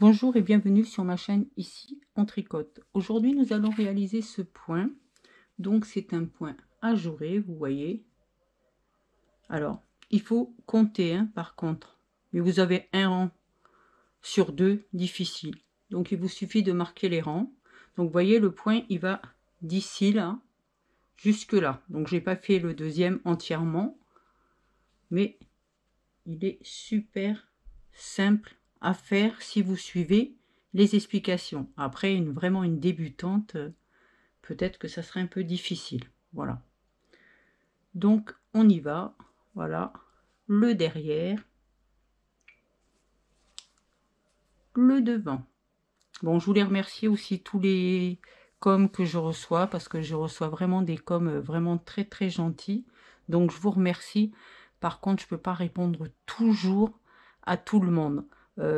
Bonjour et bienvenue sur ma chaîne Ici on tricote. Aujourd'hui nous allons réaliser ce point. Donc c'est un point ajouré, vous voyez. Alors il faut compter par contre. Mais vous avez un rang sur deux difficile. Donc il vous suffit de marquer les rangs. Donc vous voyez le point il va d'ici là jusque là. Donc j'ai pas fait le deuxième entièrement. Mais il est super simple à faire si vous suivez les explications. Après, vraiment une débutante, peut-être que ça serait un peu difficile. Voilà. Donc, on y va. Voilà. Le derrière. Le devant. Bon, je voulais remercier aussi tous les coms que je reçois, parce que je reçois vraiment des coms vraiment très très gentils. Donc, je vous remercie. Par contre, je ne peux pas répondre toujours à tout le monde.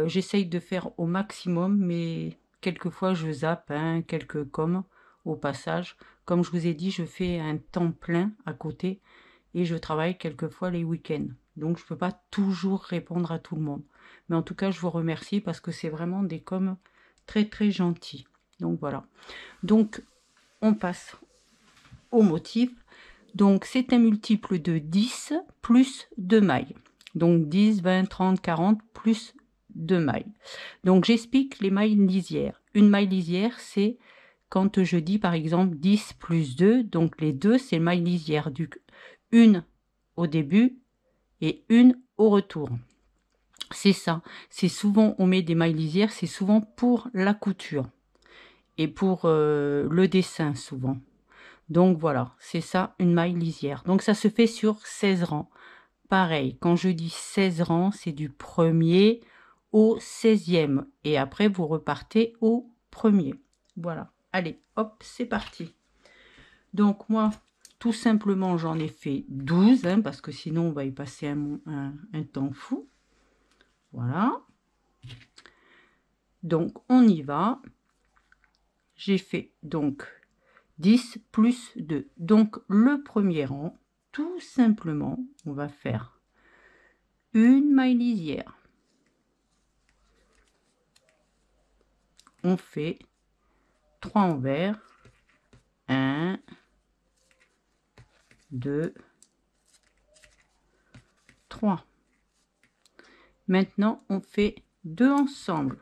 J'essaye de faire au maximum, mais quelquefois je zappe quelques coms au passage. Comme je vous ai dit, je fais un temps plein à côté et je travaille quelquefois les week-ends. Donc je ne peux pas toujours répondre à tout le monde. Mais en tout cas, je vous remercie parce que c'est vraiment des coms très très gentils. Donc voilà. Donc on passe au motif. Donc c'est un multiple de 10 plus 2 mailles. Donc 10, 20, 30, 40 plus 2 mailles. Donc j'explique les mailles lisières. Une maille lisière, c'est quand je dis par exemple 10 plus 2, donc les deux c'est maille lisière. Une au début et une au retour. C'est ça. C'est souvent, on met des mailles lisières, c'est souvent pour la couture et pour le dessin souvent. Donc voilà, c'est ça une maille lisière. Donc ça se fait sur 16 rangs. Pareil, quand je dis 16 rangs, c'est du premier au 16e. Et après, vous repartez au premier. Voilà. Allez, hop, c'est parti. Donc moi, tout simplement, j'en ai fait 12, parce que sinon, on va y passer un temps fou. Voilà. Donc, on y va. J'ai fait donc 10 plus 2. Donc, le premier rang, tout simplement, on va faire une maille lisière. On fait 3 envers. 1, 2, 3. Maintenant, on fait 2 ensemble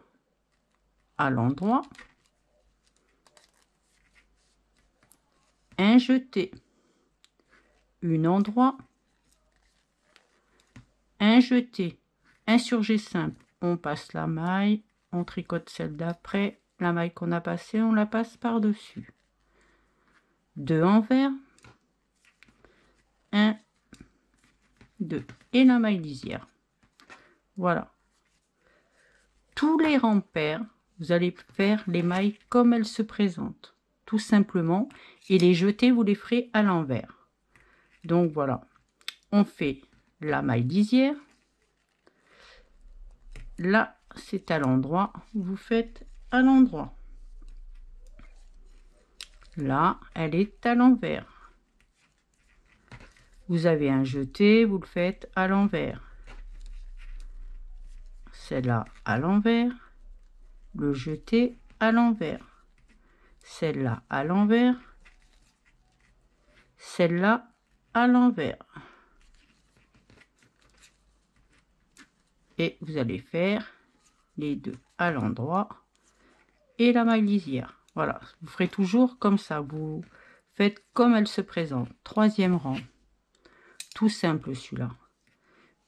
à l'endroit. Un jeté, une endroit, un jeté, un surjet simple. On passe la maille, on tricote celle d'après. La maille qu'on a passée, on la passe par-dessus. 2 envers. 1, 2. Et la maille lisière. Voilà. Tous les rangs pairs, vous allez faire les mailles comme elles se présentent. Tout simplement. Et les jetés, vous les ferez à l'envers. Donc voilà. On fait la maille lisière. Là, c'est à l'endroit. Vous faites à l'endroit. Là, elle est à l'envers. Vous avez un jeté, vous le faites à l'envers. Celle-là à l'envers. Le jeté à l'envers. Celle-là à l'envers. Celle-là à l'envers. Et vous allez faire les deux à l'endroit et la maille lisière. Voilà, vous ferez toujours comme ça. Vous faites comme elle se présente. Troisième rang. Tout simple celui-là.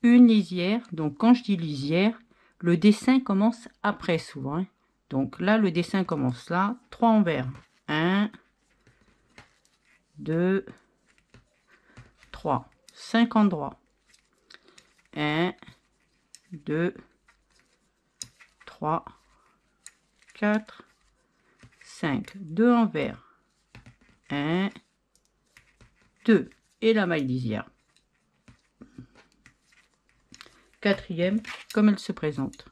Une lisière. Donc quand je dis lisière, le dessin commence après souvent. Donc là, le dessin commence là. 3 envers. 1, 2, 3. 5 endroits. 1, 2, 3, 4, 5. 2 envers. 1, 2. Et la maille lisière. Quatrième, comme elle se présente.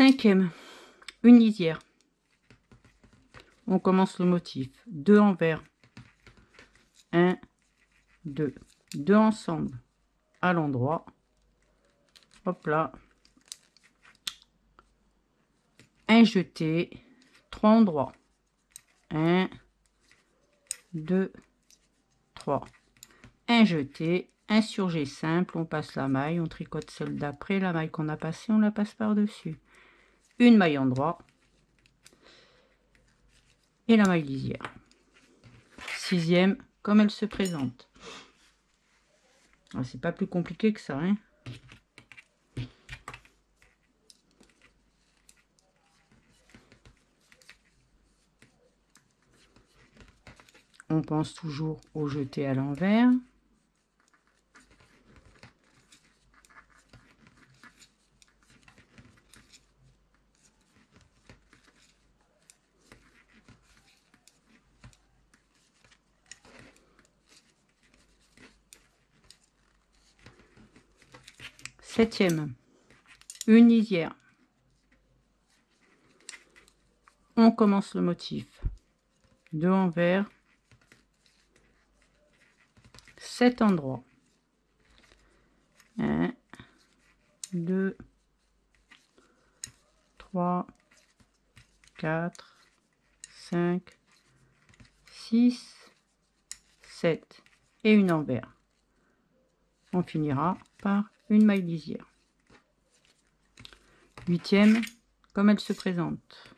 5e, une lisière. On commence le motif. 2 envers. 1, 2. 2 ensemble à l'endroit. Hop là. Un jeté. 3 endroits. 1, 2, 3. Un jeté. Un surjet simple. On passe la maille. On tricote celle d'après. La maille qu'on a passée, on la passe par-dessus. Une maille endroit. Et la maille lisière. 6e, comme elle se présente. C'est pas plus compliqué que ça, hein. On pense toujours au jeté à l'envers. Septième, une lisière. On commence le motif. 2 envers. 7 endroits. 1, 2, 3, 4, 5, 6, 7 et une envers. On finira par une maille lisière. 8e, comme elle se présente.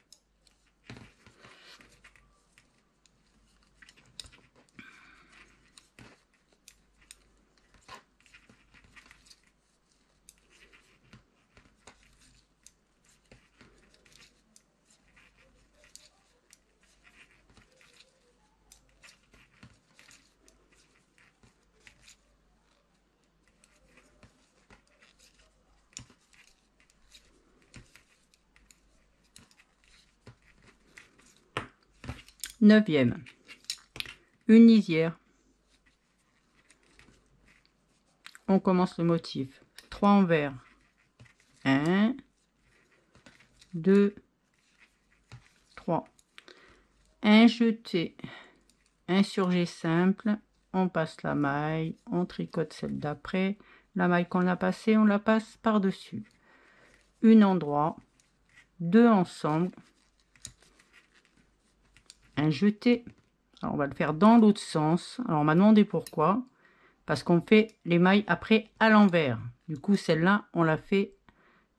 Neuvième, une lisière. On commence le motif. 3 envers. 1, 2, 3. Un jeté, un surjet simple. On passe la maille, on tricote celle d'après. La maille qu'on a passée, on la passe par-dessus. Une endroit, 2 ensemble. Un jeté. Alors on va le faire dans l'autre sens. Alors on m'a demandé pourquoi. Parce qu'on fait les mailles après à l'envers. Du coup celle-là on la fait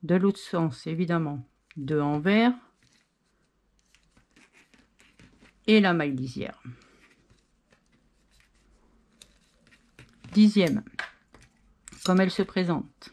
de l'autre sens évidemment. 2 envers. Et la maille lisière. 10e. Comme elle se présente.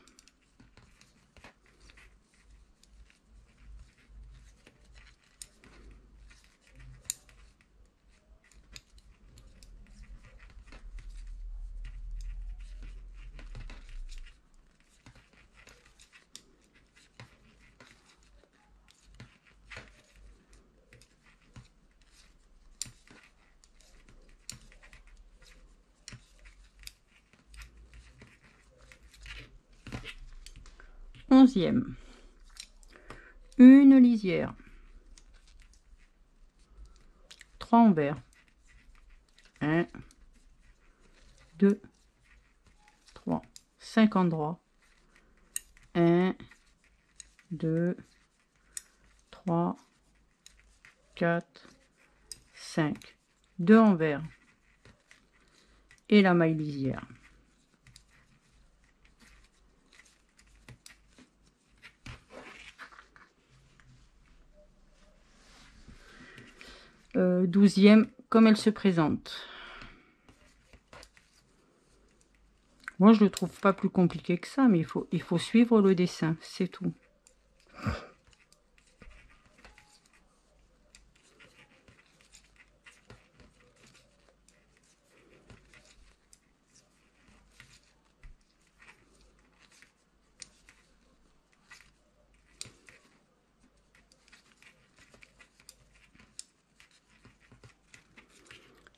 Onzième, une lisière, 3 envers, 1, 2, 3, 5 endroits, 1, 2, 3, 4, 5, 2 envers et la maille lisière. Douzième, comme elle se présente. Moi, je le trouve pas plus compliqué que ça, mais il faut suivre le dessin, c'est tout.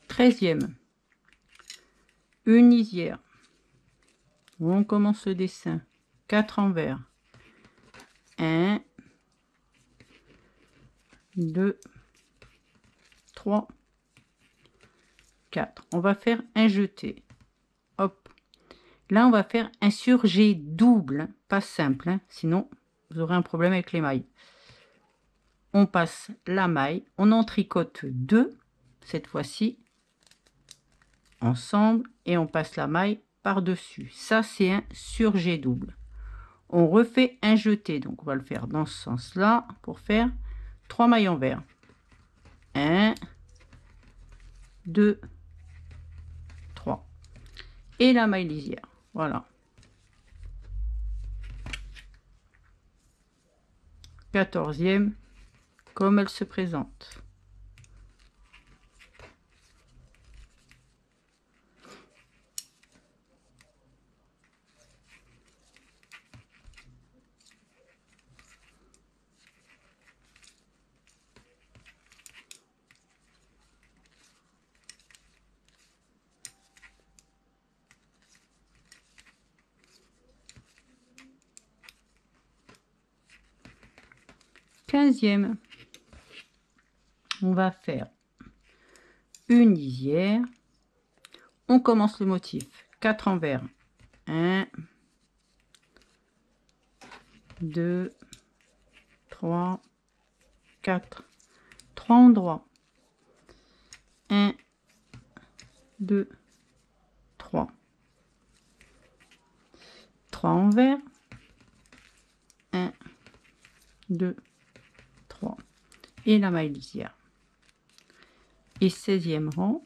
Treizième, une lisière. On commence le dessin. 4 envers. 1, 2, 3, 4. On va faire un jeté. Hop. Là, on va faire un surjet double, hein, pas simple, hein, sinon vous aurez un problème avec les mailles. On passe la maille, on en tricote 2, cette fois-ci, ensemble, et on passe la maille par-dessus. Ça, c'est un surjet double. On refait un jeté, donc on va le faire dans ce sens-là, pour faire 3 mailles envers. 1, 2, 3. Et la maille lisière. Voilà. 14e, comme elle se présente. Quinzième, on va faire une lisière. On commence le motif 4 envers. 1, 2, 3, 4. 3 endroits. 1, 2, 3. 3 envers. 1, 2, 3. Et la maille lisière. Et 16e rang,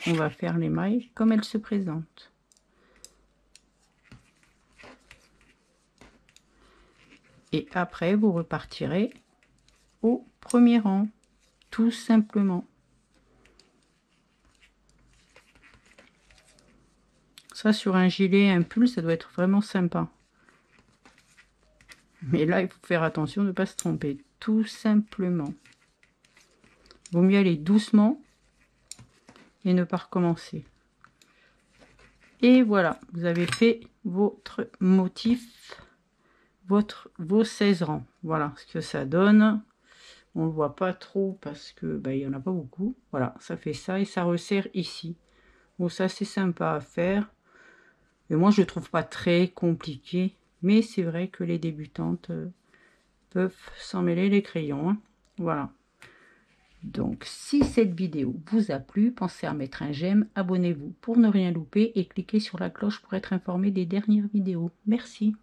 on va faire les mailles comme elles se présentent. Et après, vous repartirez au premier rang, tout simplement. Ça, sur un gilet, un pull, ça doit être vraiment sympa. Mais là, il faut faire attention de ne pas se tromper, tout simplement. Vaut mieux aller doucement et ne pas recommencer. Et voilà, vous avez fait votre motif, vos 16 rangs. Voilà ce que ça donne. On ne le voit pas trop parce que il y en a pas beaucoup. Voilà, ça fait ça et ça resserre ici. Bon, ça c'est sympa à faire. Et moi je ne trouve pas très compliqué. Mais c'est vrai que les débutantes peuvent s'en mêler les crayons. Hein. Voilà. Donc, si cette vidéo vous a plu, pensez à mettre un j'aime, abonnez-vous pour ne rien louper et cliquez sur la cloche pour être informé des dernières vidéos. Merci.